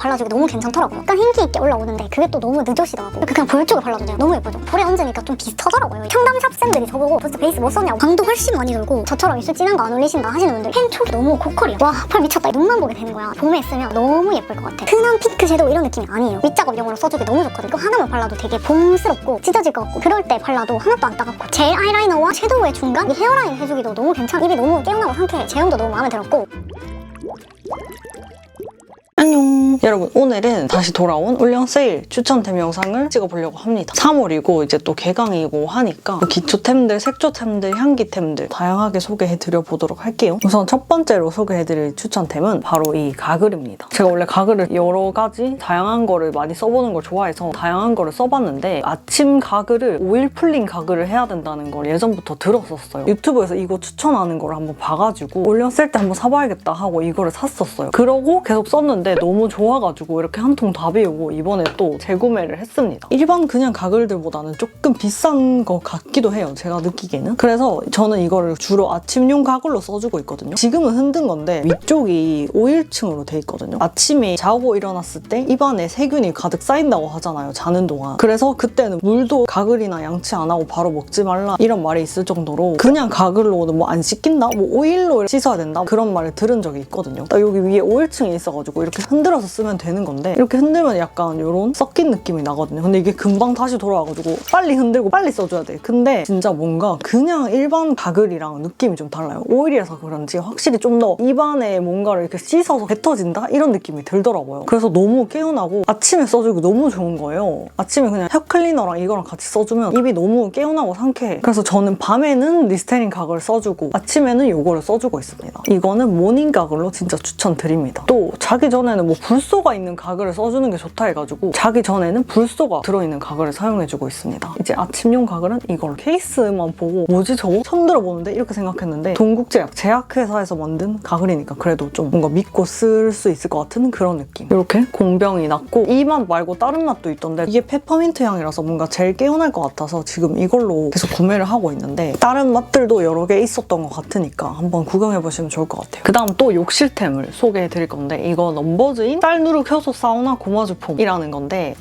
발라주기 너무 괜찮더라고요. 약간 흰기 있게 올라오는데 그게 또 너무 늦으시더라고요. 이렇게 그냥 볼 쪽에 발라도 돼요. 너무 예쁘죠? 볼에 얹으니까 좀 비슷하더라고요. 청담샵 쌤들이 저보고 벌써 베이스 뭐 썼냐고 광도 훨씬 많이 돌고 저처럼 입술 진한 거 안 올리신다 하시는 분들 펜 촉이 너무 고퀄이야. 와 펄 미쳤다. 눈만 보게 되는 거야. 봄에 쓰면 너무 예쁠 것 같아. 흔한 핑크 섀도우 이런 느낌이 아니에요. 윗작업용으로 써주기 너무 좋거든요. 이거 하나만 발라도 되게 봄스럽고 찢어질 것 같고 그럴 때 발라도 하나도 안 따갑고 젤 아이라이너와 섀도우의 중간 이 헤어라인 해주기도 너무 괜찮아. 입이 너무 개운하고 상쾌해. 제형도 너무 마음에 들었고. 안녕 여러분, 오늘은 다시 돌아온 올영 세일 추천템 영상을 찍어보려고 합니다. 3월이고 이제 또 개강이고 하니까 기초템들, 색조템들, 향기템들 다양하게 소개해드려 보도록 할게요. 우선 첫 번째로 소개해드릴 추천템은 바로 이 가글입니다. 제가 원래 가글을 여러 가지 다양한 거를 많이 써보는 걸 좋아해서 다양한 거를 써봤는데 아침 가글을 오일 풀링 가글을 해야 된다는 걸 예전부터 들었었어요. 유튜브에서 이거 추천하는 걸 한번 봐가지고 올영 세일 때 한번 사봐야겠다 하고 이거를 샀었어요. 그러고 계속 썼는데 너무 좋아가지고 이렇게 한 통 다 비우고 이번에 또 재구매를 했습니다. 일반 그냥 가글들보다는 조금 비싼 것 같기도 해요, 제가 느끼기에는. 그래서 저는 이거를 주로 아침용 가글로 써주고 있거든요. 지금은 흔든 건데 위쪽이 오일층으로 돼 있거든요. 아침에 자고 일어났을 때 입안에 세균이 가득 쌓인다고 하잖아요, 자는 동안. 그래서 그때는 물도 가글이나 양치 안 하고 바로 먹지 말라 이런 말이 있을 정도로 그냥 가글로는 뭐 안 씻긴다? 뭐 오일로 씻어야 된다? 그런 말을 들은 적이 있거든요. 여기 위에 오일층이 있어가지고 이렇게 흔들어서 쓰면 되는 건데 이렇게 흔들면 약간 이런 섞인 느낌이 나거든요. 근데 이게 금방 다시 돌아와가지고 빨리 흔들고 빨리 써줘야 돼. 근데 진짜 뭔가 그냥 일반 가글이랑 느낌이 좀 달라요. 오일이라서 그런지 확실히 좀 더 입안에 뭔가를 이렇게 씻어서 뱉어진다? 이런 느낌이 들더라고요. 그래서 너무 개운하고 아침에 써주기 너무 좋은 거예요. 아침에 그냥 헤어 클리너랑 이거랑 같이 써주면 입이 너무 개운하고 상쾌해. 그래서 저는 밤에는 리스테린 가글을 써주고 아침에는 이거를 써주고 있습니다. 이거는 모닝 가글로 진짜 추천드립니다. 또 자기 전에는 뭐 불소가 있는 가글을 써주는 게 좋다 해가지고 자기 전에는 불소가 들어있는 가글을 사용해주고 있습니다. 이제 아침용 가글은 이걸 케이스만 보고 뭐지 저거? 처음 들어보는데? 이렇게 생각했는데 동국제약 제약회사에서 만든 가글이니까 그래도 좀 뭔가 믿고 쓸 수 있을 것 같은 그런 느낌. 이렇게 공병이 났고 이 맛 말고 다른 맛도 있던데 이게 페퍼민트 향이라서 뭔가 제일 개운할 것 같아서 지금 이걸로 계속 구매를 하고 있는데 다른 맛들도 여러 개 있었던 것 같으니까 한번 구경해보시면 좋을 것 같아요. 그 다음 또 욕실템을 소개해드릴 건데 이거 넘버즈인 쌀누룩 효소 사우나 고마주 폼이라는 건데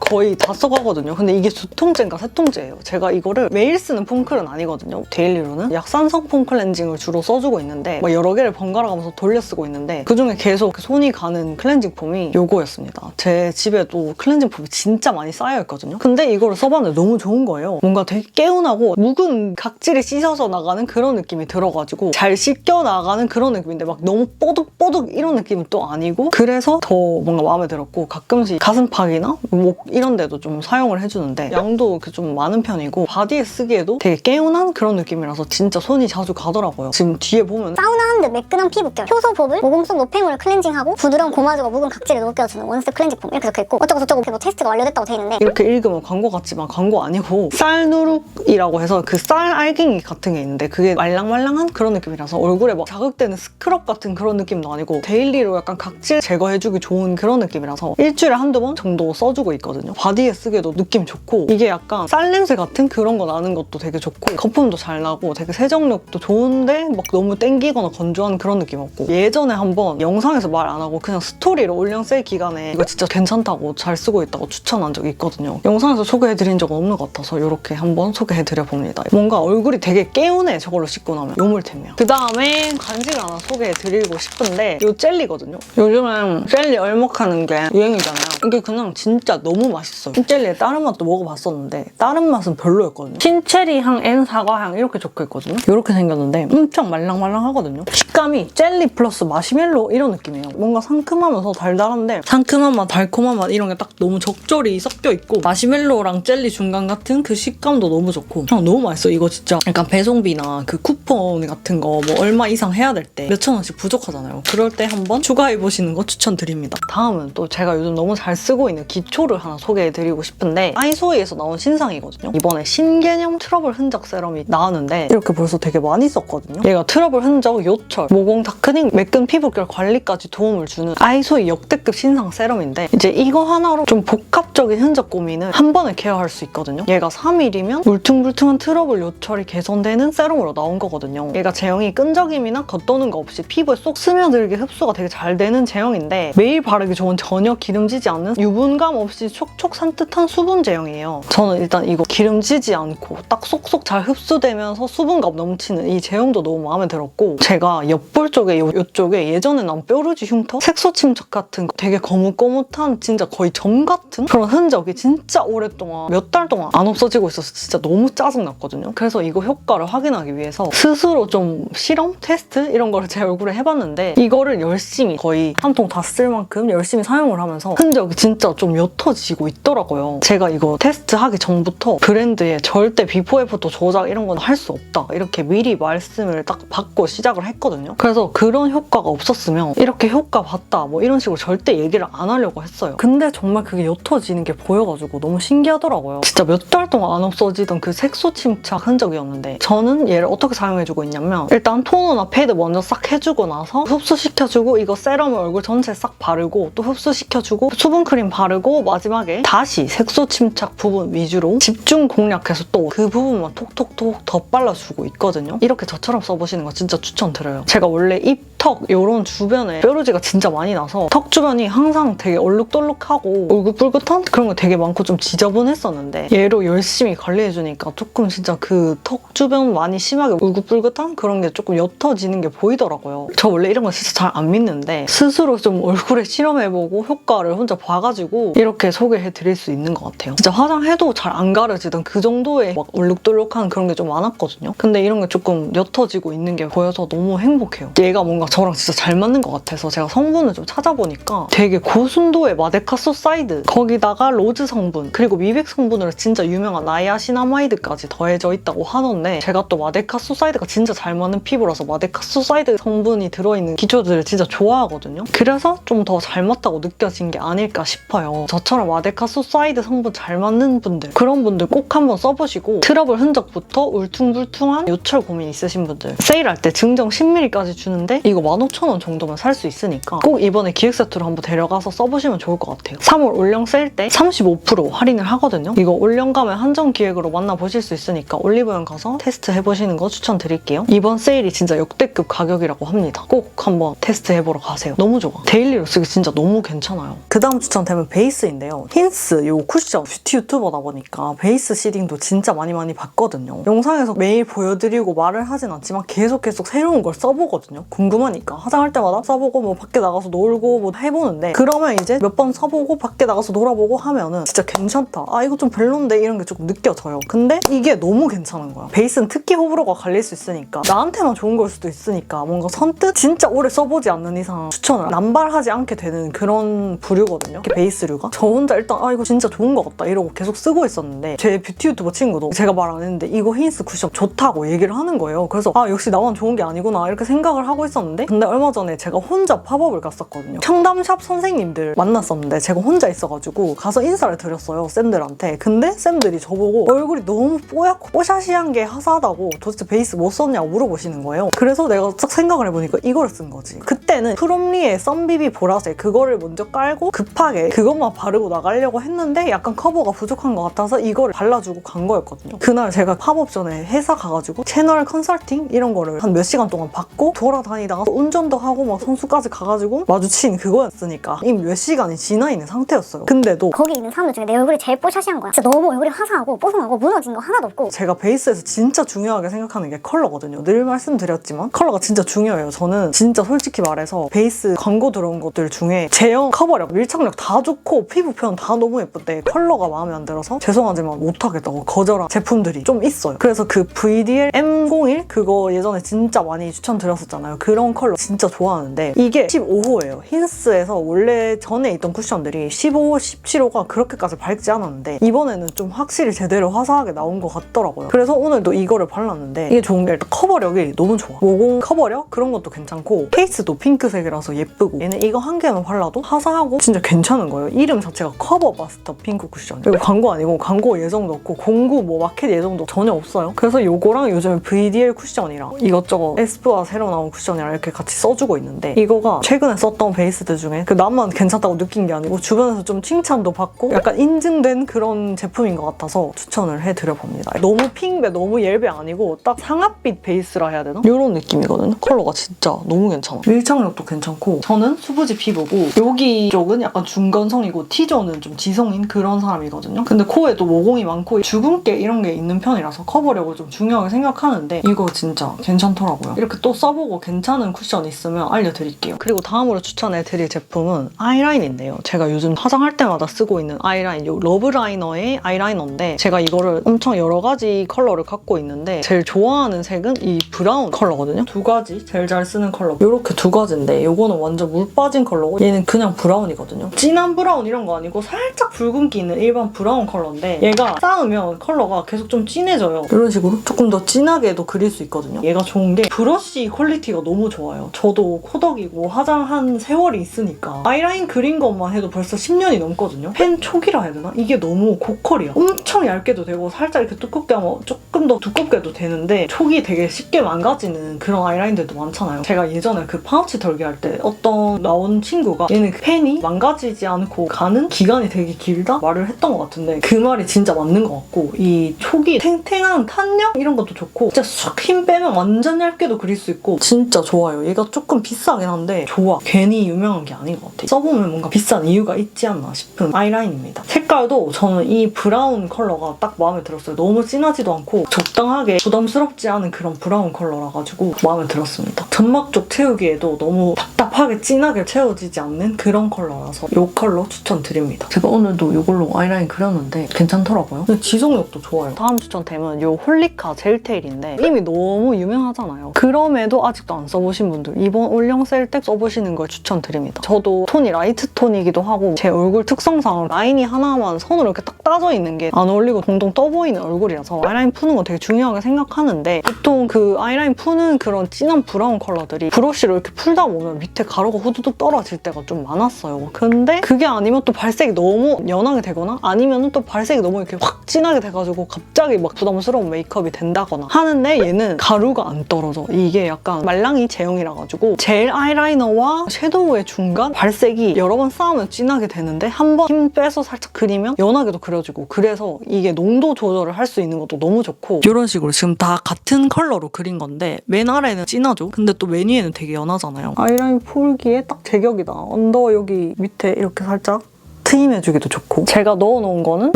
거의 다 써가거든요. 근데 이게 2통째인가 3통째예요. 제가 이거를 매일 쓰는 폼클은 아니거든요. 데일리로는 약산성 폼 클렌징을 주로 써주고 있는데 막 여러 개를 번갈아 가면서 돌려 쓰고 있는데 그중에 계속 손이 가는 클렌징 폼이 요거였습니다. 제 집에도 클렌징 폼이 진짜 많이 쌓여있거든요. 근데 이거를 써봤는데 너무 좋은 거예요. 뭔가 되게 개운하고 묵은 각질이 씻어서 나가는 그런 느낌이 들어가지고 잘 씻겨 나가는 그런 느낌인데 막 너무 뽀득뽀득 이런 느낌은 또 아니고 그래서 더 뭔가 마음에 들었고 가끔씩 가슴팍이나 목 이런 데도 좀 사용을 해주는데 양도 좀 많은 편이고 바디에 쓰기에도 되게 개운한 그런 느낌이라서 진짜 손이 자주 가더라고요. 지금 뒤에 보면 사우나한 듯 매끈한 피부결, 효소법을 모공속 노폐물을 클렌징하고 부드러운 고마주가 묵은 각질을 녹여주는 원스 클렌징 폼 이렇게 적혀있고 어쩌고저쩌고 뭐 테스트가 완료됐다고 돼 있는데 이렇게 읽으면 광고 같지만 광고 아니고 쌀누룩이라고 해서 그 쌀 알갱이 같은 게 있는데 그게 말랑말랑한 그런 느낌이라서 얼굴에 막 자극되는 스크럽 같은 그런 느낌도 아니고 데일리로 약간 각질 제거해주기 좋은 그런 느낌이라서 일주일에 한두 번 정도 써주고 있거든요. 바디에 쓰기에도 느낌 좋고 이게 약간 쌀 냄새 같은 그런 거 나는 것도 되게 좋고 거품도 잘 나고 되게 세정력도 좋은데 막 너무 땡기거나 건조한 그런 느낌 없고 예전에 한번 영상에서 말 안 하고 그냥 스토리로 올영 세일 기간에 이거 진짜 괜찮다고 잘 쓰고 있다고 추천한 적이 있거든요. 영상에서 소개해드린 적은 없는 것 같아서 이렇게 한번 소개해드려봅니다. 뭔가 얼굴이 되게 개운해 저걸로 씻고 나면 요물템이야. 그 다음에 간식을 하나 소개해드리고 싶은데 이 젤리거든요. 요즘은 젤리 얼먹하는 게 유행이잖아요. 이게 그냥 진짜 너무 맛있어요. 흰젤리에 다른 맛도 먹어봤었는데 다른 맛은 별로였거든요. 흰체리 향, 앤 사과 향 이렇게 적혀있거든요. 이렇게 생겼는데 엄청 말랑말랑하거든요. 식감이 젤리 플러스 마시멜로 이런 느낌이에요. 뭔가 상큼하면서 달달한데 상큼한 맛, 달콤한 맛 이런 게 딱 너무 적절히 섞여있고 마시멜로랑 젤리 중간 같은 그 식감도 너무 좋고 그냥 너무 맛있어요. 이거 진짜 약간 배송비나 그 쿠폰 같은 거 뭐 얼마 이상 해야 될 때 몇천 원씩 부족하잖아요. 그럴 때 한번 추가해보시는 거 추천드립니다. 다음은 또 제가 요즘 너무 잘 잘 쓰고 있는 기초를 하나 소개해드리고 싶은데 아이소이에서 나온 신상이거든요. 이번에 신개념 트러블 흔적 세럼이 나왔는데 이렇게 벌써 되게 많이 썼거든요. 얘가 트러블 흔적, 요철, 모공 다크닝, 매끈 피부결 관리까지 도움을 주는 아이소이 역대급 신상 세럼인데 이제 이거 하나로 좀 복합적인 흔적 고민을 한 번에 케어할 수 있거든요. 얘가 3일이면 울퉁불퉁한 트러블 요철이 개선되는 세럼으로 나온 거거든요. 얘가 제형이 끈적임이나 겉도는 거 없이 피부에 쏙 스며들게 흡수가 되게 잘 되는 제형인데 매일 바르기 좋은 전혀 기름지지 않는 유분감 없이 촉촉 산뜻한 수분 제형이에요. 저는 일단 이거 기름지지 않고 딱 쏙쏙 잘 흡수되면서 수분감 넘치는 이 제형도 너무 마음에 들었고 제가 옆볼 쪽에 이쪽에 예전에 난 뾰루지 흉터? 색소 침착 같은 되게 거뭇거뭇한 진짜 거의 점 같은 그런 흔적이 진짜 오랫동안 몇 달 동안 안 없어지고 있어서 진짜 너무 짜증났거든요. 그래서 이거 효과를 확인하기 위해서 스스로 좀 실험? 테스트? 이런 거를 제 얼굴에 해봤는데 이거를 열심히 거의 한 통 다 쓸 만큼 열심히 사용을 하면서 흔적이 진짜 좀 옅어지고 있더라고요. 제가 이거 테스트하기 전부터 브랜드에 절대 비포 애프터 조작 이런 건 할 수 없다 이렇게 미리 말씀을 딱 받고 시작을 했거든요. 그래서 그런 효과가 없었으면 이렇게 효과 봤다 뭐 이런 식으로 절대 얘기를 안 하려고 했어요. 근데 정말 그게 옅어지는 게 보여가지고 너무 신기하더라고요. 진짜 몇 달 동안 안 없어지던 그 색소 침착 흔적이었는데 저는 얘를 어떻게 사용해주고 있냐면 일단 토너나 패드 먼저 싹 해주고 나서 흡수시켜주고 이거 세럼을 얼굴 전체에 싹 바르고 또 흡수시켜주고 수분크림 바르고 마지막에 다시 색소 침착 부분 위주로 집중 공략해서 또 그 부분만 톡톡톡 더 발라주고 있거든요. 이렇게 저처럼 써보시는 거 진짜 추천드려요. 제가 원래 입, 턱 이런 주변에 뾰루지가 진짜 많이 나서 턱 주변이 항상 되게 얼룩덜룩하고 울긋불긋한 그런 거 되게 많고 좀 지저분했었는데 얘로 열심히 관리해주니까 조금 진짜 그 턱 주변 많이 심하게 울긋불긋한 그런 게 조금 옅어지는 게 보이더라고요. 저 원래 이런 거 진짜 잘 안 믿는데 스스로 좀 얼굴에 실험해보고 효과를 혼자 봐가지고 이렇게 소개해드릴 수 있는 것 같아요. 진짜 화장해도 잘 안 가려지던 그 정도의 막 얼룩덜룩한 그런 게 좀 많았거든요. 근데 이런 게 조금 옅어지고 있는 게 보여서 너무 행복해요. 얘가 뭔가 저랑 진짜 잘 맞는 것 같아서 제가 성분을 좀 찾아보니까 되게 고순도의 마데카소사이드 거기다가 로즈 성분 그리고 미백 성분으로 진짜 유명한 나이아시나마이드까지 더해져 있다고 하던데 제가 또 마데카소사이드가 진짜 잘 맞는 피부라서 마데카소사이드 성분이 들어있는 기초들을 진짜 좋아하거든요. 그래서 좀 더 잘 맞다고 느껴진 게 아닐까 싶어요. 저처럼 마데카소사이드 성분 잘 맞는 분들 그런 분들 꼭 한번 써보시고 트러블 흔적부터 울퉁불퉁한 요철 고민 있으신 분들 세일할 때 증정 10ml까지 주는데 이거 15,000원 정도면 살 수 있으니까 꼭 이번에 기획세트로 한번 데려가서 써보시면 좋을 것 같아요. 3월 올영 세일 때 35% 할인을 하거든요. 이거 올영 가면 한정 기획으로 만나보실 수 있으니까 올리브영 가서 테스트 해보시는 거 추천드릴게요. 이번 세일이 진짜 역대급 가격이라고 합니다. 꼭 한번 테스트 해보러 가세요. 너무 좋아. 데일리로 쓰기 진짜 너무 괜찮아요. 그 다음 추천템은 베이스인데요. 힌스 요 쿠션 뷰티 유튜버다 보니까 베이스 시딩도 진짜 많이 봤거든요. 영상에서 매일 보여드리고 말을 하진 않지만 계속 새로운 걸 써보거든요. 궁금하니까 화장할 때마다 써보고 뭐 밖에 나가서 놀고 뭐 해보는데 그러면 이제 몇 번 써보고 밖에 나가서 놀아보고 하면은 진짜 괜찮다. 아 이거 좀 별론데 이런 게 조금 느껴져요. 근데 이게 너무 괜찮은 거야. 베이스는 특히 호불호가 갈릴 수 있으니까 나한테만 좋은 걸 수도 있으니까 뭔가 선뜻 진짜 오래 써보지 않는 이상 추천을 남발하지 않게 되는 그런 부류거든요. 베이스류가. 저 혼자 일단 아 이거 진짜 좋은 것 같다 이러고 계속 쓰고 있었는데 제 뷰티 유튜버 친구도 제가 말 안 했는데 이거 힌스 쿠션 좋다고 얘기를 하는 거예요. 그래서 아 역시 나만 좋은 게 아니구나 이렇게 생각을 하고 있었는데 근데 얼마 전에 제가 혼자 팝업을 갔었거든요. 청담샵 선생님들 만났었는데 제가 혼자 있어가지고 가서 인사를 드렸어요. 쌤들한테. 근데 쌤들이 저보고 얼굴이 너무 뽀얗고 뽀샤시한 게 하사하다고 도대체 베이스 뭐 썼냐고 물어보시는 거예요. 그래서 내가 딱 생각을 해보니까 이걸 쓴 거지. 그때는 프롬리의 썬비비 보라색 그거를 먼저 깔고 급하게 그것만 바르고 나가려고 했는데 약간 커버가 부족한 것 같아서 이거를 발라주고 간 거였거든요. 그날 제가 팝업 전에 회사 가가지고 채널 컨설팅 이런 거를 한 몇 시간 동안 받고 돌아다니다가 운전도 하고 막 선수까지 가가지고 마주친 그거였으니까 이미 몇 시간이 지나 있는 상태였어요. 근데도 거기 있는 사람들 중에 내 얼굴이 제일 뽀샤시한 거야. 진짜 너무 얼굴이 화사하고 뽀송하고 무너진 거 하나도 없고 제가 베이스에서 진짜 중요하게 생각하는 게 컬러거든요. 늘 말씀드렸지만 컬러가 진짜 중요해요. 저는 진짜 솔직히 말해서 베이스 광고 들어온 것들 중에 제형, 커버력, 밀착력 다 좋고 피부 표현 다 너무 예쁜데 컬러가 마음에 안 들어서 죄송하지만 못하겠다고 거절한 제품들이 좀 있어요. 그래서 그 VDL M01 그거 예전에 진짜 많이 추천드렸었잖아요. 그런 컬러 진짜 좋아하는데 이게 15호예요. 힌스에서 원래 전에 있던 쿠션들이 15호, 17호가 그렇게까지 밝지 않았는데 이번에는 좀 확실히 제대로 화사하게 나온 것 같더라고요. 그래서 오늘도 이거를 발랐는데 이게 좋은 게 일단 커버력이 너무 좋아. 모공 커버력 그런 것도 괜찮고 케이스도 핑크색이라서 예쁘고 얘는 이거 한 개만 발라도 화사하고 진짜 괜찮은 거예요. 이름 자체가 커버 마스터 핑크 쿠션. 그리고 광고 아니고 광고 예정도 없고 공구 뭐 마켓 예정도 전혀 없어요. 그래서 요거랑 요즘에 VDL 쿠션이랑 이것저것 에스쁘아 새로 나온 쿠션이랑 이렇게 같이 써주고 있는데 이거가 최근에 썼던 베이스들 중에 나만 괜찮다고 느낀 게 아니고 주변에서 좀 칭찬도 받고 약간 인증된 그런 제품인 것 같아서 추천을 해드려봅니다. 너무 핑배, 너무 옐베 아니고 딱 상아빛 베이스라 해야 되나? 이런 느낌이거든요. 컬러가 진짜 너무 괜찮아. 밀착력도 괜찮고 저는 수부지 피부고 여기 쪽은 약간 중건성이고 T존은 좀 지성인 그런 사람이거든요. 근데 코에도 모공이 많고 주근깨 이런 게 있는 편이라서 커버력을 좀 중요하게 생각하는데 이거 진짜 괜찮더라고요. 이렇게 또 써보고 괜찮은 쿠션 있으면 알려드릴게요. 그리고 다음으로 추천해드릴 제품은 아이라인인데요. 제가 요즘 화장할 때마다 쓰고 있는 아이라인, 요 러브라이너의 아이라이너인데 제가 이거를 엄청 여러 가지 컬러를 갖고 있는데 제일 좋아하는 색은 이 브라운 컬러거든요. 두 가지 제일 잘 쓰는 컬러 이렇게 두 가지인데 이거는 완전 물 빠진 컬러고 얘는 그냥 브라운이거든요. 진한 브라운 이런 거 아니고 살짝 붉은기 있는 일반 브라운 컬러인데 얘가 쌓으면 컬러가 계속 좀 진해져요. 이런 식으로 조금 더 진하게도 그릴 수 있거든요. 얘가 좋은 게 브러쉬 퀄리티가 너무 좋아요. 저도 코덕이고 화장한 세월이 있으니까 아이라인 그린 것만 해도 벌써 10년이 넘거든요. 펜 촉이라 해야 되나? 이게 너무 고컬이야. 엄청 얇게도 되고 살짝 이렇게 두껍게 하면 조금 더 두껍게도 되는데 촉이 되게 쉽게 망가지는 그런 아이라인들도 많잖아요. 제가 예전에 그 파우치 덜기 할 때 어떤 나온 친구가 얘는 그 펜이 망가지지 않고 가는 기간이 되게 길다? 말을 했던 것 같은데 그 말이 진짜 맞는 것 같고 이 촉이 탱탱한 탄력 이런 것도 좋고 진짜 쑥 힘 빼면 완전 얇게도 그릴 수 있고 진짜 좋아요. 얘가 조금 비싸긴 한데 좋아. 괜히 유명한 게 아닌 것 같아. 써보면 뭔가 비싼 이유가 있지 않나 싶은 아이라인입니다. 색깔도 저는 이 브라운 컬러가 딱 마음에 들었어요. 너무 진하지도 않고 적당하게 부담스럽지 않은 그런 브라운 컬러라 가지고 마음에 들었습니다. 점막 쪽 채우기에도 너무 답답하게 진하게 채워지지 않는 그런 컬러라서 이 컬러 추천드립니다. 제가 오늘도 이걸로 아이라인 그렸는데 괜찮더라고요. 근데 지속력도 좋아요. 다음 추천템은 이 홀리카 젤테일인데 이미 너무 유명하잖아요. 그럼에도 아직도 안 써보신 분들 이번 올영 세일 때 써보시는 걸 추천드립니다. 저도 톤이 라이트 톤이기도 하고 제 얼굴 특성상 라인이 하나만 선으로 이렇게 딱 따져 있는 게 안 어울리고 동동 떠 보이는 얼굴이라서 아이라인 푸는 거 되게 중요하게 생각하는데 보통 그 아이라인 푸는 그런 진한 브라운 컬러들이 브러쉬로 이렇게 풀다 보면 밑에 가루가 후두둑 떨어질 때가 좀 많았어요. 근데 그게 아니면 또 발색이 너무 연하게 되거나 아니면 또 발색이 너무 이렇게 확 진하게 돼가지고 갑자기 막 부담스러운 메이크업이 된다거나 하는데 얘는 가루가 안 떨어져. 이게 약간 말랑이 제형이라 가지고 젤 아이라이너와 섀도우의 중간 발색이 여러 번 쌓으면 진하게 되는데 한 번 힘 빼서 살짝 그리면 연하게도 그려지고 그래서 이게 농도 조절을 할 수 있는 것도 너무 좋고 이런 식으로 지금 다 같은 컬러로 그린 건데 맨 아래는 진하죠? 근데 또 맨 위에는 되게 연하잖아요. 아이라인 풀기에 딱 제격이다. 언더 여기 밑에 이렇게 살짝 트임해주기도 좋고 제가 넣어놓은 거는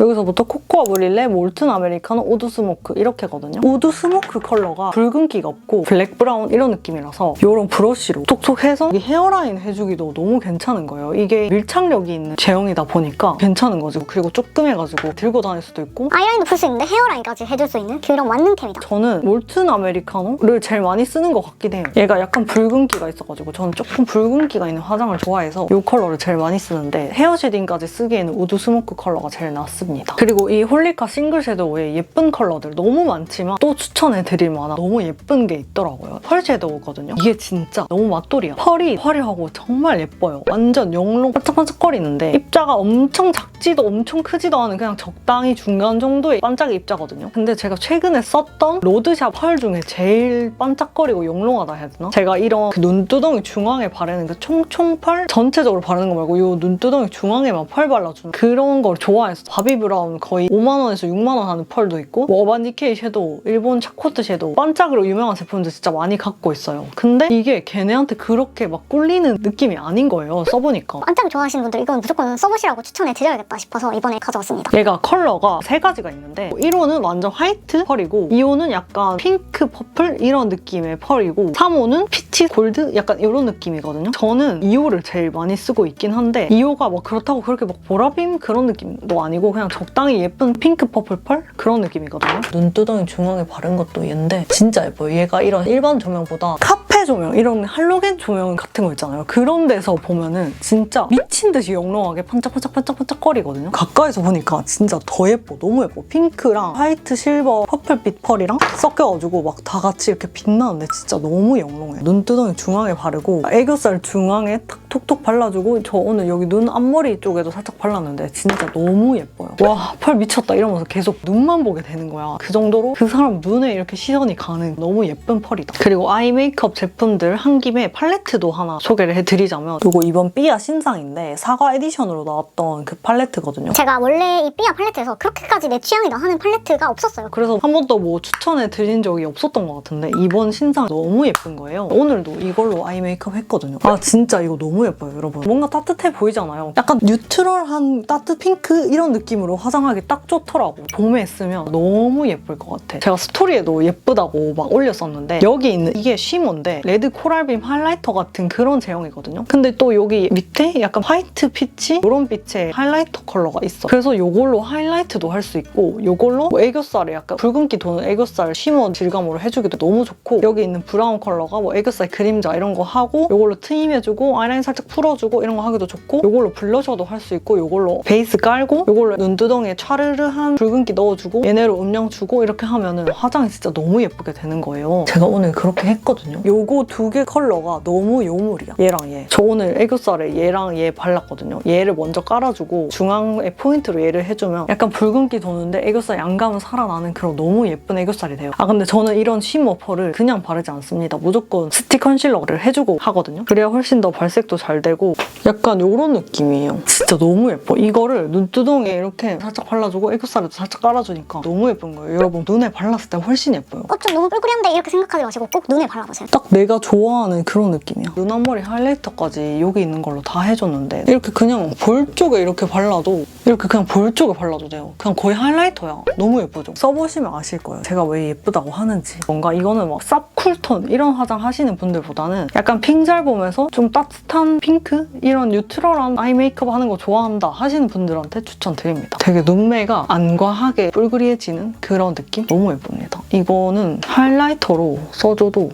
여기서부터 코코아 브릴레, 몰튼 아메리카노, 우드 스모크 이렇게거든요. 우드 스모크 컬러가 붉은기가 없고 블랙 브라운 이런 느낌이라서 이런 브러쉬로 톡톡 해서 헤어라인 해주기도 너무 괜찮은 거예요. 이게 밀착력이 있는 제형이다 보니까 괜찮은 거죠. 그리고 조금 해가지고 들고 다닐 수도 있고 아이라인도 풀 수 있는데 헤어라인까지 해줄 수 있는 그런 완능템이다. 저는 몰튼 아메리카노를 제일 많이 쓰는 것 같긴 해요. 얘가 약간 붉은기가 있어가지고 저는 조금 붉은기가 있는 화장을 좋아해서 이 컬러를 제일 많이 쓰는데 헤어 쉐딩까지 쓰기에는 우드 스모크 컬러가 제일 낫습니다. 그리고 이 홀리카 싱글 섀도우에 예쁜 컬러들 너무 많지만 또 추천해드릴 만한 너무 예쁜 게 있더라고요. 펄 섀도우거든요. 이게 진짜 너무 맛돌이야. 펄이 화려하고 정말 예뻐요. 완전 영롱 반짝반짝거리는데 입자가 엄청 작지도 엄청 크지도 않은 그냥 적당히 중간 정도의 반짝이 입자거든요. 근데 제가 최근에 썼던 로드샵 펄 중에 제일 반짝거리고 영롱하다 해야 되나? 제가 이런 그 눈두덩이 중앙에 바르는 그 총총 펄? 전체적으로 바르는 거 말고 이 눈두덩이 중앙에만 펄 발라주는 그런 걸 좋아해서 바비 브라운 거의 5만원에서 6만원 하는 펄도 있고 어반 디케이 섀도우, 일본 차코트 섀도우 반짝으로 유명한 제품들 진짜 많이 갖고 있어요. 근데 이게 걔네한테 그렇게 막 꿀리는 느낌이 아닌 거예요. 써보니까. 반짝 좋아하시는 분들 이건 무조건 써보시라고 추천해드려야겠다 싶어서 이번에 가져왔습니다. 얘가 컬러가 3가지가 있는데 1호는 완전 화이트 펄이고 2호는 약간 핑크 퍼플 이런 느낌의 펄이고 3호는 피치 골드 약간 이런 느낌이거든요. 저는 2호를 제일 많이 쓰고 있긴 한데 2호가 막 그렇다고 그렇게 막 보라빔 그런 느낌도 아니고 그냥 적당히 예쁜 핑크 퍼플 펄? 그런 느낌이거든요. 눈두덩이 중앙에 바른 것도 얘인데 진짜 예뻐요. 얘가 이런 일반 조명보다 카페 실내 조명, 이런 할로겐 조명 같은 거 있잖아요. 그런 데서 보면은 진짜 미친 듯이 영롱하게 반짝반짝반짝반짝거리거든요. 가까이서 보니까 진짜 더 예뻐. 너무 예뻐. 핑크랑 화이트, 실버, 퍼플빛 펄이랑 섞여가지고 막 다 같이 이렇게 빛나는데 진짜 너무 영롱해. 눈두덩이 중앙에 바르고 애교살 중앙에 탁 톡톡 발라주고 저 오늘 여기 눈 앞머리 쪽에도 살짝 발랐는데 진짜 너무 예뻐요. 와, 펄 미쳤다 이러면서 계속 눈만 보게 되는 거야. 그 정도로 그 사람 눈에 이렇게 시선이 가는 너무 예쁜 펄이다. 그리고 아이 메이크업 제품들 한 김에 팔레트도 하나 소개를 해드리자면 이거 이번 삐아 신상인데 사과 에디션으로 나왔던 그 팔레트거든요. 제가 원래 이 삐아 팔레트에서 그렇게까지 내 취향이다 하는 팔레트가 없었어요. 그래서 한 번도 뭐 추천해 드린 적이 없었던 것 같은데 이번 신상 너무 예쁜 거예요. 오늘도 이걸로 아이 메이크업 했거든요. 아 진짜 이거 너무 예뻐요, 여러분. 뭔가 따뜻해 보이잖아요. 약간 뉴트럴한 따뜻 핑크 이런 느낌으로 화장하기 딱 좋더라고. 봄에 쓰면 너무 예쁠 것 같아. 제가 스토리에도 예쁘다고 막 올렸었는데 여기 있는 이게 쉬머인데 레드 코랄빔 하이라이터 같은 그런 제형이거든요. 근데 또 여기 밑에 약간 화이트 피치 이런 빛의 하이라이터 컬러가 있어. 그래서 이걸로 하이라이트도 할 수 있고 이걸로 뭐 애교살에 약간 붉은기 도는 애교살 쉬머 질감으로 해주기도 너무 좋고 여기 있는 브라운 컬러가 뭐 애교살 그림자 이런 거 하고 이걸로 트임해주고 아이라인 살짝 풀어주고 이런 거 하기도 좋고 이걸로 블러셔도 할 수 있고 이걸로 베이스 깔고 이걸로 눈두덩이에 차르르한 붉은기 넣어주고 얘네로 음영 주고 이렇게 하면은 화장이 진짜 너무 예쁘게 되는 거예요. 제가 오늘 그렇게 했거든요. 요거 두 개 컬러가 너무 요물이야. 얘랑 얘. 저 오늘 애교살에 얘랑 얘 발랐거든요. 얘를 먼저 깔아주고 중앙에 포인트로 얘를 해주면 약간 붉은기 도는데 애교살 양감은 살아나는 그런 너무 예쁜 애교살이 돼요. 아 근데 저는 이런 쉬머 펄을 그냥 바르지 않습니다. 무조건 스틱 컨실러를 해주고 하거든요. 그래야 훨씬 더 발색도 잘 되고 약간 이런 느낌이에요. 진짜 너무 예뻐. 이거를 눈두덩이에 이렇게 살짝 발라주고 애교살에도 살짝 깔아주니까 너무 예쁜 거예요. 여러분 눈에 발랐을 때 훨씬 예뻐요. 좀 너무 뿔꾸리한데 이렇게 생각하지 마시고 꼭 눈에 발라보세요. 딱 내가 좋아하는 그런 느낌이야. 눈 앞머리 하이라이터까지 여기 있는 걸로 다 해줬는데 이렇게 그냥 볼 쪽에 이렇게 발라도 이렇게 그냥 볼 쪽에 발라도 돼요. 그냥 거의 하이라이터야. 너무 예쁘죠? 써보시면 아실 거예요. 제가 왜 예쁘다고 하는지. 뭔가 이거는 막 쌉쿨톤 이런 화장 하시는 분들보다는 약간 핑잘 보면서 좀 따뜻한 핑크? 이런 뉴트럴한 아이 메이크업 하는 거 좋아한다 하시는 분들한테 추천드립니다. 되게 눈매가 안 과하게 뿔그리해지는 그런 느낌? 너무 예쁩니다. 이거는 하이라이터로 써줘도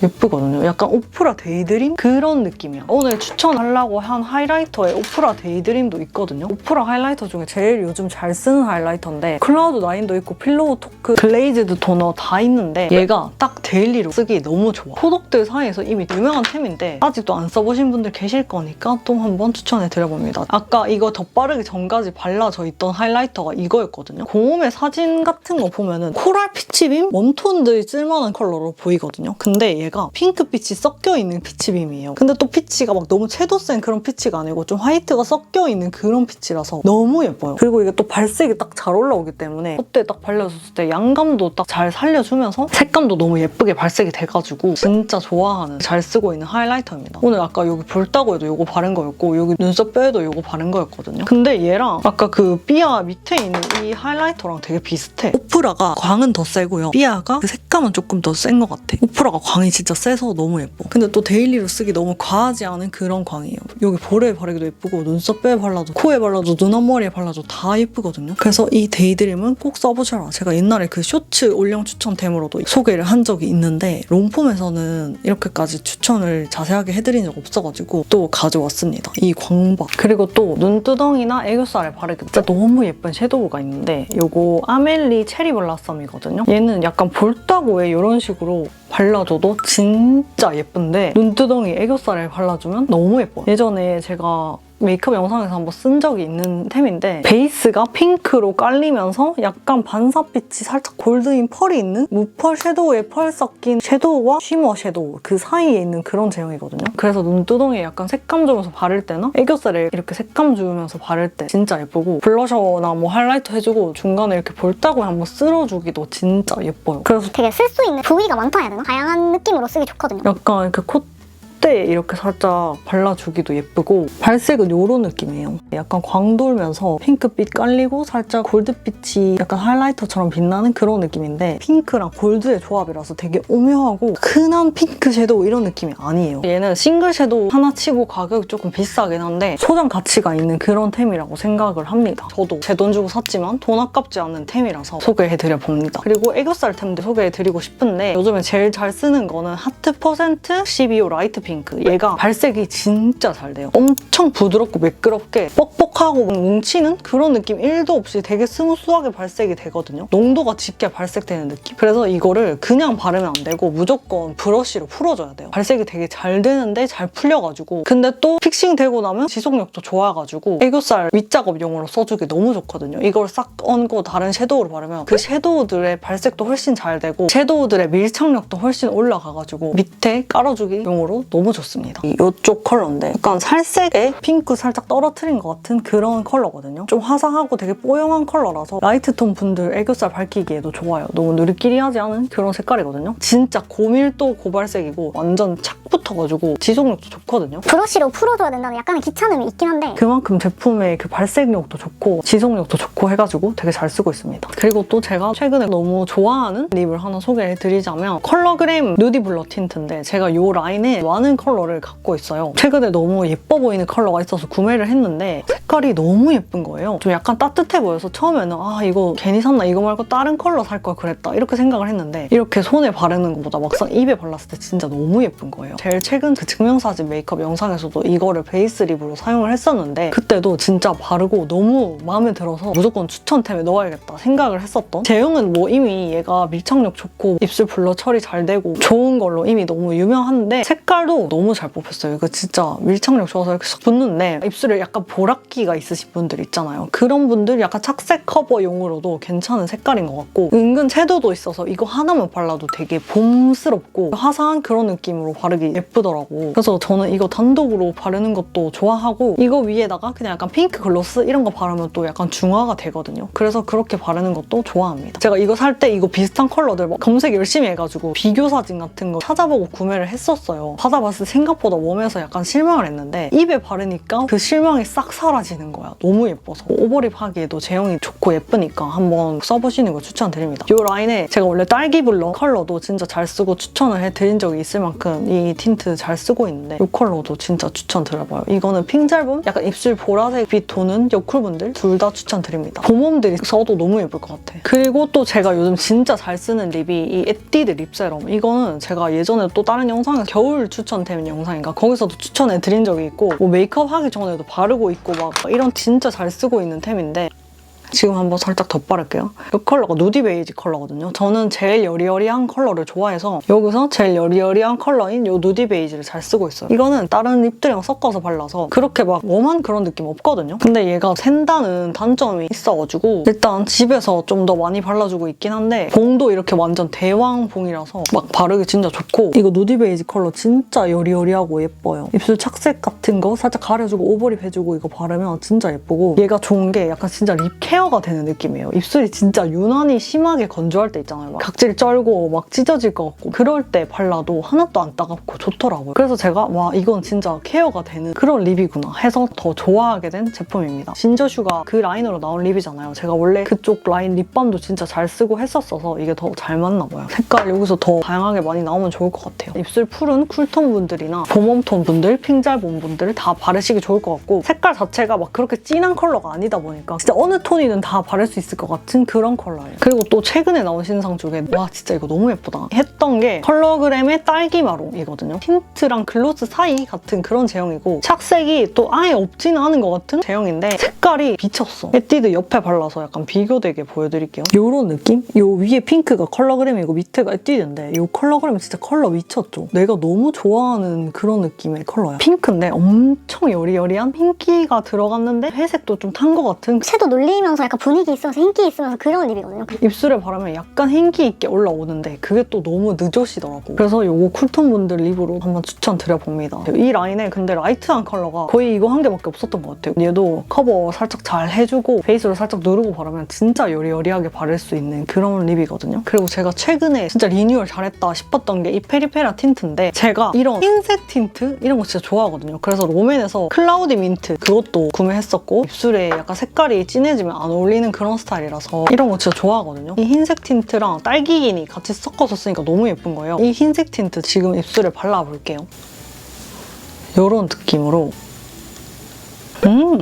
예쁘거든요. 약간 오프라 데이드림? 그런 느낌이야. 오늘 추천하려고 한 하이라이터에 오프라 데이드림도 있거든요. 오프라 하이라이터 중에 제일 요즘 잘 쓰는 하이라이터인데 클라우드 9도 있고 필로우 토크, 글레이즈드 토너 다 있는데 얘가 딱 데일리로 쓰기 너무 좋아. 소독들 사이에서 이미 유명한 템인데 아직도 안 써보신 분들 계실 거니까 또 한번 추천해드려봅니다. 아까 이거 덧바르기 전까지 발라져 있던 하이라이터가 이거였거든요. 곰의 사진 같은 거 보면은 코랄 피치빔? 웜톤들이 쓸만한 컬러로 보이거든요. 근데 얘가 핑크빛이 섞여있는 피치빔이에요. 근데 또 피치가 막 너무 채도 센 그런 피치가 아니고 좀 화이트가 섞여있는 그런 피치라서 너무 예뻐요. 그리고 이게 또 발색이 딱 잘 올라오기 때문에 콧대에 딱 발라줬을 때 양감도 딱 잘 살려주면서 색감도 너무 예쁘게 발색이 돼가지고 진짜 좋아하는, 잘 쓰고 있는 하이라이터입니다. 오늘 아까 여기 볼따구에도 이거 바른 거였고 여기 눈썹 뼈에도 이거 바른 거였거든요. 근데 얘랑 아까 그 삐아 밑에 있는 이 하이라이터랑 되게 비슷해. 오프라가 광은 더 세고요. 삐아가 그 색감은 조금 더 센 것 같아. 오프라가 광이 진짜 세서 너무 예뻐. 근데 또 데일리로 쓰기 너무 과하지 않은 그런 광이에요. 여기 볼에 바르기도 예쁘고 눈썹 뼈에 발라도 코에 발라도 눈 앞머리에 발라도 다 예쁘거든요. 그래서 이 데이드림은 꼭 써보셔라. 제가 옛날에 그 쇼츠 올영 추천템으로도 소개를 한 적이 있는데 롬폼에서는 이렇게까지 추천을 자세하게 해드린 적 없어가지고 또 가져왔습니다. 이 광박. 그리고 또 눈두덩이나 애교살에 바르기 진짜 너무 예쁜 섀도우가 있는데 요거 아멜리 체리 블라썸이거든요. 얘는 약간 볼따구에 이런 식으로 발라줘도 진짜 예쁜데 눈두덩이 애교살에 발라주면 너무 예뻐요. 예전에 제가 메이크업 영상에서 한번 쓴 적이 있는 템인데 베이스가 핑크로 깔리면서 약간 반사빛이 살짝 골드인 펄이 있는 무펄 섀도우에 펄 섞인 섀도우와 쉬머 섀도우 그 사이에 있는 그런 제형이거든요. 그래서 눈두덩이에 약간 색감 주면서 바를 때나 애교살에 이렇게 색감 주면서 바를 때 진짜 예쁘고 블러셔나 뭐 하이라이터 해주고 중간에 이렇게 볼따구에 한번 쓸어주기도 진짜 예뻐요. 그래서 되게 쓸 수 있는 부위가 많다 해야 되나? 다양한 느낌으로 쓰기 좋거든요. 약간 이렇게 콧대에 이렇게 살짝 발라주기도 예쁘고 발색은 이런 느낌이에요. 약간 광 돌면서 핑크빛 깔리고 살짝 골드빛이 약간 하이라이터처럼 빛나는 그런 느낌인데 핑크랑 골드의 조합이라서 되게 오묘하고 흔한 핑크 섀도우 이런 느낌이 아니에요. 얘는 싱글 섀도우 하나 치고 가격이 조금 비싸긴 한데 소장 가치가 있는 그런 템이라고 생각을 합니다. 저도 제 돈 주고 샀지만 돈 아깝지 않은 템이라서 소개해드려 봅니다. 그리고 애교살 템도 소개해드리고 싶은데 요즘에 제일 잘 쓰는 거는 하트 퍼센트 12호 라이트 핑크. 얘가 발색이 진짜 잘 돼요. 엄청 부드럽고 매끄럽게 뻑뻑하고 뭉치는 그런 느낌 1도 없이 되게 스무스하게 발색이 되거든요. 농도가 짙게 발색되는 느낌? 그래서 이거를 그냥 바르면 안 되고 무조건 브러쉬로 풀어줘야 돼요. 발색이 되게 잘 되는데 잘 풀려가지고 근데 또 픽싱 되고 나면 지속력도 좋아가지고 애교살 윗작업용으로 써주기 너무 좋거든요. 이걸 싹 얹고 다른 섀도우를 바르면 그 섀도우들의 발색도 훨씬 잘 되고 섀도우들의 밀착력도 훨씬 올라가가지고 밑에 깔아주기 용으로 너무 좋습니다. 이쪽 컬러인데 약간 살색에 핑크 살짝 떨어뜨린 것 같은 그런 컬러거든요. 좀 화사하고 되게 뽀용한 컬러라서 라이트톤 분들 애교살 밝히기에도 좋아요. 너무 느리끼리하지 않은 그런 색깔이거든요. 진짜 고밀도 고발색이고 완전 착 붙어가지고 지속력도 좋거든요. 브러쉬로 풀어줘야 된다는 약간의 귀찮음이 있긴 한데 그만큼 제품의 그 발색력도 좋고 지속력도 좋고 해가지고 되게 잘 쓰고 있습니다. 그리고 또 제가 최근에 너무 좋아하는 립을 하나 소개해드리자면 컬러그램 누디 블러 틴트인데 제가 이 라인에 많은 컬러를 갖고 있어요. 최근에 너무 예뻐 보이는 컬러가 있어서 구매를 했는데 색깔이 너무 예쁜 거예요. 좀 약간 따뜻해 보여서 처음에는 아 이거 괜히 샀나 이거 말고 다른 컬러 살 걸 그랬다 이렇게 생각을 했는데 이렇게 손에 바르는 것보다 막상 입에 발랐을 때 진짜 너무 예쁜 거예요. 제일 최근 그 증명사진 메이크업 영상에서도 이거를 베이스 립으로 사용을 했었는데 그때도 진짜 바르고 너무 마음에 들어서 무조건 추천템에 넣어야겠다 생각을 했었던 제형은 뭐 이미 얘가 밀착력 좋고 입술 블러 처리 잘 되고 좋은 걸로 이미 너무 유명한데 색깔도 너무 잘 뽑혔어요. 이거 진짜 밀착력 좋아서 이렇게 싹 붙는데 입술에 약간 보랏기가 있으신 분들 있잖아요. 그런 분들 약간 착색 커버용으로도 괜찮은 색깔인 것 같고 은근 채도도 있어서 이거 하나만 발라도 되게 봄스럽고 화사한 그런 느낌으로 바르기 예쁘더라고. 그래서 저는 이거 단독으로 바르는 것도 좋아하고 이거 위에다가 그냥 약간 핑크 글로스 이런 거 바르면 또 약간 중화가 되거든요. 그래서 그렇게 바르는 것도 좋아합니다. 제가 이거 살 때 이거 비슷한 컬러들 막 검색 열심히 해가지고 비교 사진 같은 거 찾아보고 구매를 했었어요. 받아봤을 때 생각보다 웜해서 약간 실망을 했는데 입에 바르니까 그 실망이 싹 사라지는 거야. 너무 예뻐서 오버립 하기에도 제형이 좋고 예쁘니까 한번 써보시는 거 추천드립니다. 이 라인에 제가 원래 딸기 블러 컬러도 진짜 잘 쓰고 추천을 해드린 적이 있을 만큼 이 틴트 잘 쓰고 있는데 이 컬러도 진짜 추천드려봐요. 이거는 핑잘봄? 약간 입술 보라색 빛 도는 여쿨분들 둘 다 추천드립니다. 봄웜들이 써도 너무 예쁠 것 같아. 그리고 또 제가 요즘 진짜 잘 쓰는 립이 이 에뛰드 립세럼. 이거는 제가 예전에 또 다른 영상에서 겨울 추천템 영상인가 거기서도 추천해드린 적이 있고 뭐 메이크업 하기 전에도 바르고 있고 막 이런 진짜 잘 쓰고 있는 템인데 지금 한번 살짝 덧바를게요. 이 컬러가 누디 베이지 컬러거든요. 저는 제일 여리여리한 컬러를 좋아해서 여기서 제일 여리여리한 컬러인 이 누디 베이지를 잘 쓰고 있어요. 이거는 다른 립들이랑 섞어서 발라서 그렇게 막 웜한 그런 느낌 없거든요. 근데 얘가 샌다는 단점이 있어가지고 일단 집에서 좀 더 많이 발라주고 있긴 한데 봉도 이렇게 완전 대왕 봉이라서 막 바르기 진짜 좋고 이거 누디 베이지 컬러 진짜 여리여리하고 예뻐요. 입술 착색 같은 거 살짝 가려주고 오버립 해주고 이거 바르면 진짜 예쁘고 얘가 좋은 게 약간 진짜 립 케어가 되는 느낌이에요. 입술이 진짜 유난히 심하게 건조할 때 있잖아요. 막 각질 쩔고 막 찢어질 것 같고 그럴 때 발라도 하나도 안 따갑고 좋더라고요. 그래서 제가 와 이건 진짜 케어가 되는 그런 립이구나 해서 더 좋아하게 된 제품입니다. 진저슈가 그 라인으로 나온 립이잖아요. 제가 원래 그쪽 라인 립밤도 진짜 잘 쓰고 했었어서 이게 더 잘 맞나 봐요. 색깔 여기서 더 다양하게 많이 나오면 좋을 것 같아요. 입술 푸른 쿨톤 분들이나 봄웜톤 분들, 핑잘봄 분들 다 바르시기 좋을 것 같고 색깔 자체가 막 그렇게 진한 컬러가 아니다 보니까 진짜 어느 톤이든 다 바를 수 있을 것 같은 그런 컬러예요. 그리고 또 최근에 나온 신상 중에 와 진짜 이거 너무 예쁘다 했던 게 컬러그램의 딸기 마롱이거든요. 틴트랑 글로스 사이 같은 그런 제형이고 착색이 또 아예 없지는 않은 것 같은 제형인데 색깔이 비쳤어. 에뛰드 옆에 발라서 약간 비교되게 보여드릴게요. 요런 느낌? 요 위에 핑크가 컬러그램이고 밑에가 에뛰드인데 요 컬러그램은 진짜 컬러 미쳤죠? 내가 너무 좋아하는 그런 느낌의 컬러야. 핑크인데 엄청 여리여리한 핑키가 들어갔는데 회색도 좀 탄 것 같은 섀도우 눌리면서 있으면서 약간 분위기 있으면서 인기 있으면서 그런 립이거든요. 입술에 바르면 약간 hin기 있게 올라오는데 그게 또 너무 늦으시더라고. 그래서 요거 쿨톤 분들 립으로 한번 추천드려봅니다. 이 라인에 근데 라이트한 컬러가 거의 이거 한 개밖에 없었던 것 같아요. 얘도 커버 살짝 잘 해주고 베이스로 살짝 누르고 바르면 진짜 여리여리하게 바를 수 있는 그런 립이거든요. 그리고 제가 최근에 진짜 리뉴얼 잘했다 싶었던 게 이 페리페라 틴트인데 제가 이런 흰색 틴트 이런 거 진짜 좋아하거든요. 그래서 롬앤에서 클라우디 민트 그것도 구매했었고 입술에 약간 색깔이 진해지면 안 어울리는 그런 스타일이라서 이런 거 진짜 좋아하거든요. 이 흰색 틴트랑 딸기기니 같이 섞어서 쓰니까 너무 예쁜 거예요. 이 흰색 틴트 지금 입술에 발라볼게요. 이런 느낌으로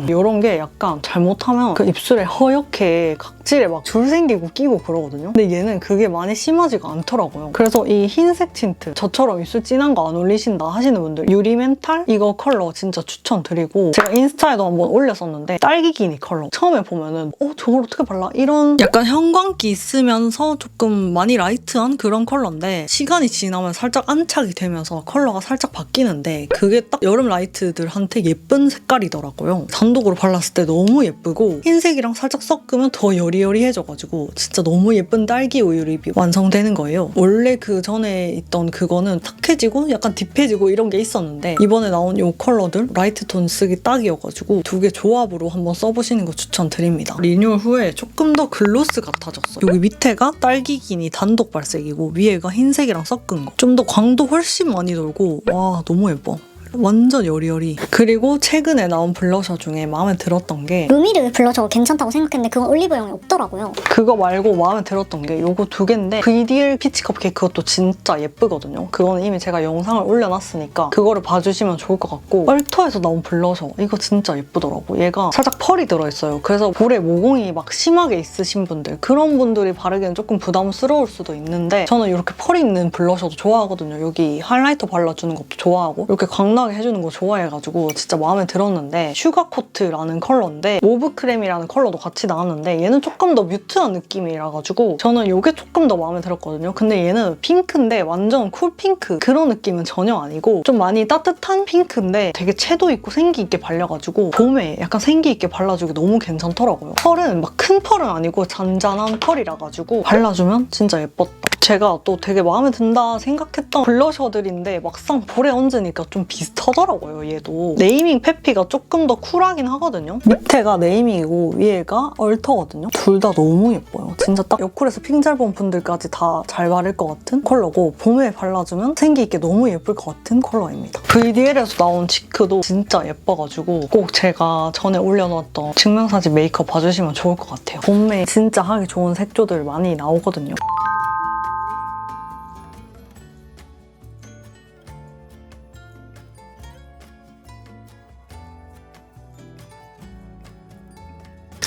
이런 게 약간 잘못하면 그 입술에 허옇게 각질에 막 줄 생기고 끼고 그러거든요. 근데 얘는 그게 많이 심하지가 않더라고요. 그래서 이 흰색 틴트 저처럼 입술 진한 거 안 올리신다 하시는 분들 유리멘탈 이거 컬러 진짜 추천드리고 제가 인스타에도 한번 올렸었는데 딸기기니 컬러 처음에 보면은 저걸 어떻게 발라? 이런 약간 형광기 있으면서 조금 많이 라이트한 그런 컬러인데 시간이 지나면 살짝 안착이 되면서 컬러가 살짝 바뀌는데 그게 딱 여름 라이트들한테 예쁜 색깔이더라고요. 단독으로 발랐을 때 너무 예쁘고 흰색이랑 살짝 섞으면 더 여리여리해져가지고 진짜 너무 예쁜 딸기 우유 립이 완성되는 거예요. 원래 그 전에 있던 그거는 탁해지고 약간 딥해지고 이런 게 있었는데 이번에 나온 이 컬러들 라이트 톤 쓰기 딱이어가지고 두 개 조합으로 한번 써보시는 거 추천드립니다. 리뉴얼 후에 조금 더 글로스 같아졌어요. 여기 밑에가 딸기기니 단독 발색이고 위에가 흰색이랑 섞은 거. 좀 더 광도 훨씬 많이 돌고 와 너무 예뻐. 완전 여리여리. 그리고 최근에 나온 블러셔 중에 마음에 들었던 게 루미르 블러셔 괜찮다고 생각했는데 그건 올리브영에 없더라고요. 그거 말고 마음에 들었던 게 요거 두 개인데 VDL 피치 컵케이크 그것도 진짜 예쁘거든요. 그거는 이미 제가 영상을 올려놨으니까 그거를 봐주시면 좋을 것 같고 얼터에서 나온 블러셔 이거 진짜 예쁘더라고. 얘가 살짝 펄이 들어있어요. 그래서 볼에 모공이 막 심하게 있으신 분들 그런 분들이 바르기엔 조금 부담스러울 수도 있는데 저는 이렇게 펄이 있는 블러셔도 좋아하거든요. 여기 하이라이터 발라주는 것도 좋아하고 이렇게 광나게 해주는 거 좋아해가지고 진짜 마음에 들었는데 슈가코트라는 컬러인데 모브 크렘이라는 컬러도 같이 나왔는데 얘는 조금 더 뮤트한 느낌이라가지고 저는 이게 조금 더 마음에 들었거든요. 근데 얘는 핑크인데 완전 쿨핑크 그런 느낌은 전혀 아니고 좀 많이 따뜻한 핑크인데 되게 채도 있고 생기 있게 발려가지고 봄에 약간 생기 있게 발라주기 너무 괜찮더라고요. 펄은 막 큰 펄은 아니고 잔잔한 펄이라가지고 발라주면 진짜 예뻤다. 제가 또 되게 마음에 든다 생각했던 블러셔들인데 막상 볼에 얹으니까 좀 비슷하더라고요. 얘도 네이밍 페피가 조금 더 쿨하긴 하거든요. 밑에가 네이밍이고 위에가 얼터거든요. 둘 다 너무 예뻐요. 진짜 딱 옆쿨에서 핑 잘 본 분들까지 다 잘 바를 것 같은 컬러고 봄에 발라주면 생기 있게 너무 예쁠 것 같은 컬러입니다. VDL에서 나온 치크도 진짜 예뻐가지고 꼭 제가 전에 올려놓았던 증명사진 메이크업 봐주시면 좋을 것 같아요. 봄에 진짜 하기 좋은 색조들 많이 나오거든요.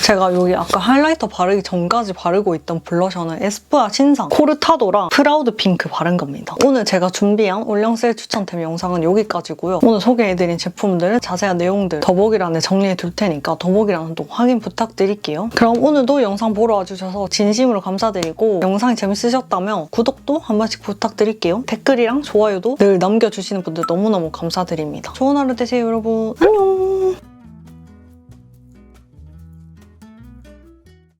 제가 여기 아까 하이라이터 바르기 전까지 바르고 있던 블러셔는 에스쁘아 신상 코르타도랑 프라우드 핑크 바른 겁니다. 오늘 제가 준비한 올영 세일 추천템 영상은 여기까지고요. 오늘 소개해드린 제품들 자세한 내용들 더보기란에 정리해둘 테니까 더보기란 또 확인 부탁드릴게요. 그럼 오늘도 영상 보러 와주셔서 진심으로 감사드리고 영상이 재밌으셨다면 구독도 한 번씩 부탁드릴게요. 댓글이랑 좋아요도 늘 남겨주시는 분들 너무너무 감사드립니다. 좋은 하루 되세요 여러분. 안녕.